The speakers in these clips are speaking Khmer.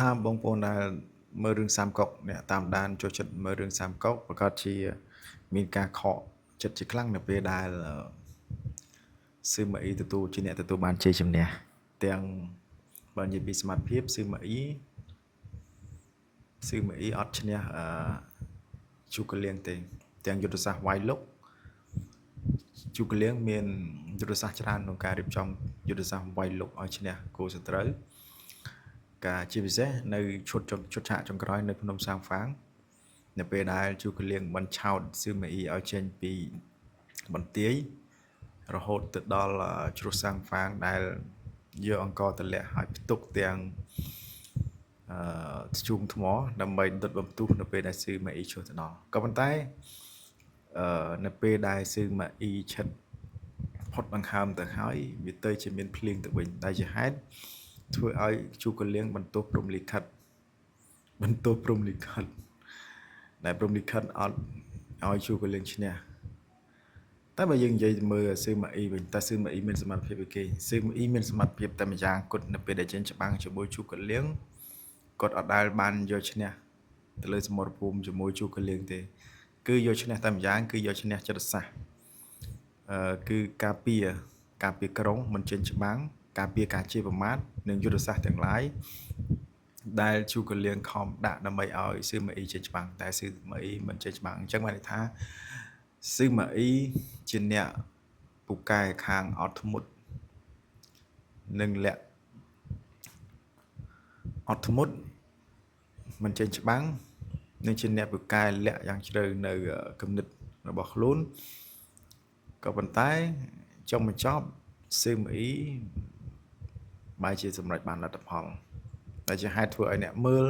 ថាបងប្អូនដែលមើលរឿងសាមកុកអ្នកតាមដានចូលចិត្តមើលរឿងសាមកុកប្រកាសជាមានការខកចិត្តជាខ្លាំងនៅពេលដែលស៊ឺម៉ាអ៊ីទទួលជាអ្នកទទួលបានជ័យជំនះទាំងបើនិយាយពីសមត្ថភាពស៊ឺម៉ាអ៊ីអត់ឈ្នះជូកលៀងទេទាំងយុទ្ធសាស្ត្រវាយលុកជូកលៀងមានយុទ្ធសាស្ត្រច្រើនក្នុងការរៀបចំយុទ្ធសាស្ត្រវាយលុកឲ្យឈ្នះគោលសត្រូវការជាពិសេសនៅឈុតឆាកចុងក្រោយនៅភ្នំសាំងហ្វាងនៅពេលដែលជូកលៀងបញ្ឆោតស៊ឺម៉ាអ៊ីឲ្យចេញពីបន្ទាយរហូតទៅដល់ជ្រោះសាំងហ្វាងដែលយកអង្គទម្លាក់ឲ្យផ្ទុកទាំងធ្យូងថ្មដើម្បីដុតបំទុះនៅពេលដែលស៊ឺម៉ាអ៊ីឈ្មោះទៅដល់ក៏ប៉ុន្តែនៅពេលដែលស៊ឺម៉ាអ៊ីឈិតផុតដង្ហើមទៅហើយវាទៅជាមានភ្លៀងទៅវិញដែលជាហេតុធ្វើឲ្យជូកលៀងបន្ទោសព្រំលិខិតដែលព្រំលិខិតអត់ឲ្យជូកលៀងឈ្នះតែបើយើងនិយាយមើលស៊ឺម៉ាអ៊ីវិញតើស៊ឺម៉ាអ៊ីមានសមត្ថភាពគេស៊ឺម៉ាអ៊ីមានសមត្ថភាពតែម្យ៉ាងគត់នៅពេលដែលចេញច្បាំងជាមួយជូកលៀងគាត់អត់ដែលបានយកឈ្នះទៅលើសមរភូមិជាមួយជូកលៀងទេគឺយកឈ្នះតែម្យ៉ាងគឺយកឈ្នះចិត្តសាស្ត្រគឺការពារក្រុងមិនចេញច្បាំងការពារការជាប្រមាថនិងយុទ្ធសាស្ត្រទាំងឡាយដែលជូកលៀងខំដាក់ដើម្បីឲ្យស៊ឺម៉ាអ៊ីចេញច្បាំងតែស៊ឺម៉ាអ៊ីមិនចេញច្បាំងអញ្ចឹងបានន័យថាស៊ឺម៉ាអ៊ីជាអ្នកពូកែខាងអត់ធ្មត់និងលាក់អត់ធ្មត់មិនចេញច្បាំងនិងជាអ្នកពូកែលាក់យ៉ាងជ្រៅនៅគំនិតរបស់ខ្លួនក៏ប៉ុន្តែចុងបញ្ចប់ស៊ឺម៉ាអ៊ីបែរជាសម្រេចបានលទ្ធផលដែលជាហេតុធ្វើឲ្យអ្នកមើល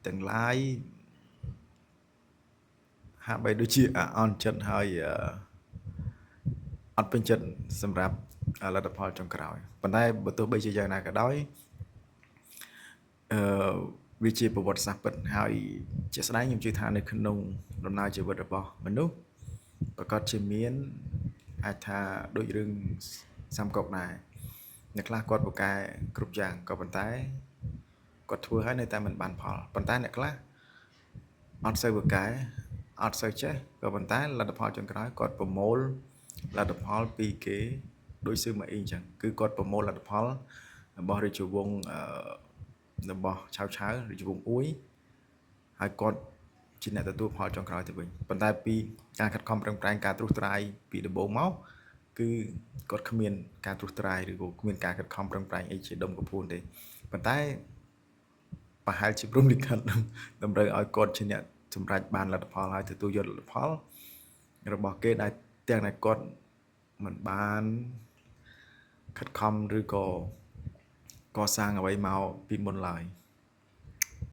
ទាំងឡាយហាក់បីដូចជាអន់ចិត្តហើយអត់ពេញចិត្តសម្រាប់លទ្ធផលចុងក្រោយប៉ុន្តែបើទោះបីជាយ៉ាងណាក៏ដោយវាជាប្រវត្តិសាស្ត្រពិតហើយជាក់ស្ដែងខ្ញុំជឿថានៅក្នុងដំណើរជីវិតរបស់មនុស្សប្រកាសជាមានអាចថាដូចរឿងសាមកុកដែរអ្នកខ្លះគាត់ពូកែគ្រប់យ៉ាងក៏ប៉ុន្តែគាត់ធ្វើហើយនៅតែមិនបានផលប៉ុន្តែអ្នកខ្លះអត់សូវពូកែអត់សូវចេះក៏ប៉ុន្តែលទ្ធផលចុងក្រោយគាត់ប្រមូលលទ្ធផលពីគេដោយស៊ឺម៉ាអ៊ីអញ្ចឹងគឺគាត់ប្រមូលលទ្ធផលរបស់រាជវង្សរបស់ឆាវរាជវង្សអ៊ួយហើយគាត់ជាអ្នកទទួលផលចុងក្រោយទៅវិញប៉ុន្តែពីការខិតខំប្រឹងប្រែងការត្រួសត្រាយពីដំបូងមកគឺគាត់គ្មានការត្រួសត្រាយឬក៏គ្មានការខិតខំប្រឹងប្រែងអីជាដុំកំភួនទេប៉ុន្តែប្រហែលជាព្រំលិខិតតម្រូវឲ្យគាត់ជាអ្នកសម្រេចបានលទ្ធផលហើយទទួលយកលទ្ធផលរបស់គេដែលទាំងតែគាត់មិនបានខិតខំឬក៏កសាងអ្វីមកពីមុនឡើយ